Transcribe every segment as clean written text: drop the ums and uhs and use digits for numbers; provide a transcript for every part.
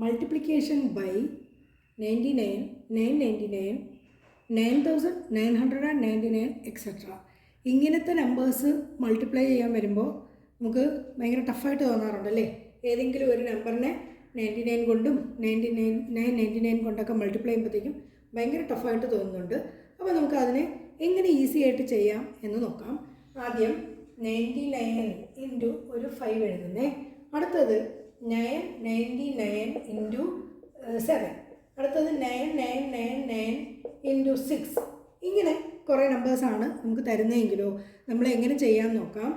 Multiplication by 99, 999, 9999 etcetera. ഇങ്ങനത്തെ numbers multiply ചെയ്യാൻ വരുമ്പോൾ നമുക്ക് ഭയങ്കര ടഫായിട്ട് തോന്നാറുണ്ടല്ലേ. ഏതെങ്കിലും ഒരു നമ്പറിനെ 99 കൊണ്ടും 999 കൊണ്ടൊക്കെ മൾട്ടിപ്ലൈ ചെയ്യുമ്പോഴത്തേക്കും ഭയങ്കര ടഫായിട്ട് തോന്നുന്നുണ്ട്. അപ്പോൾ നമുക്ക് അതിനെ എങ്ങനെ ഈസി ആയിട്ട് ചെയ്യാം എന്ന് നോക്കാം. ആദ്യം 99 ഇൻറ്റു ഒരു 5 എഴുതുന്നേ. അടുത്തത് 999 ഇൻറ്റു 7. അടുത്തത് 9999 ഇൻറ്റു 6. ഇങ്ങനെ കുറേ നമ്പേഴ്സാണ് നമുക്ക് തരുന്നതെങ്കിലോ നമ്മൾ എങ്ങനെ ചെയ്യാൻ നോക്കാം.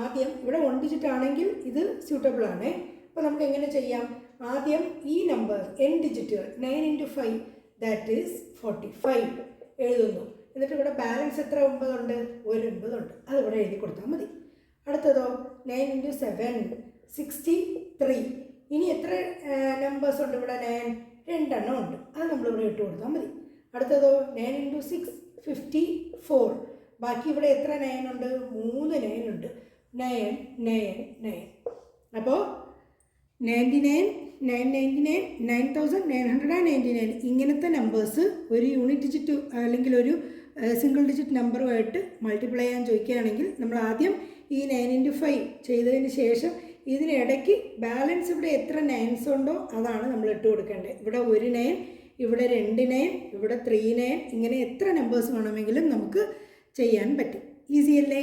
ആദ്യം ഇവിടെ 1 ഡിജിറ്റ് ആണെങ്കിൽ ഇത് സ്യൂട്ടബിൾ ആണ്. അപ്പോൾ നമുക്ക് എങ്ങനെ ചെയ്യാം? ആദ്യം ഈ number n ഡിജിറ്റുകൾ 9 into 5 that is 45 എഴുതുന്നു. എന്നിട്ട് ഇവിടെ ബാലൻസ് എത്ര 9 ഉണ്ട്? ഒരു 9 ഉണ്ട്. അതിവിടെ എഴുതി കൊടുത്താൽ മതി. അടുത്തതോ 9 ഇൻറ്റു 7 63. ഇനി എത്ര നമ്പേഴ്സ് ഉണ്ട് ഇവിടെ? 9 2 ഉണ്ട്. അത് നമ്മളിവിടെ ഇട്ട് കൊടുത്താൽ മതി. അടുത്തതോ 9 ഇൻറ്റു 6 54. ബാക്കി ഇവിടെ എത്ര 9 ഉണ്ട്? 3 9 ഉണ്ട്. 9 9 9. അപ്പോൾ 99 999 9999 ഇങ്ങനത്തെ നമ്പേഴ്സ് ഒരു യൂണിറ്റ് ഡിജിറ്റ് അല്ലെങ്കിൽ ഒരു സിംഗിൾ ഡിജിറ്റ് നമ്പറുമായിട്ട് മൾട്ടിപ്ലൈ ചെയ്യാൻ ചോദിക്കുകയാണെങ്കിൽ നമ്മൾ ആദ്യം ഈ 9 ഇൻറ്റു 5 ചെയ്തതിന് ശേഷം ഇതിനിടയ്ക്ക് ബാലൻസ് ഇവിടെ എത്ര 9s ഉണ്ടോ അതാണ് നമ്മൾ ഇട്ട് കൊടുക്കേണ്ടത്. ഇവിടെ ഒരു 9, ഇവിടെ 2 9, ഇവിടെ 3 9, ഇങ്ങനെ എത്ര നമ്പേഴ്സ് വേണമെങ്കിലും നമുക്ക് ചെയ്യാൻ പറ്റും. ഈസി അല്ലേ?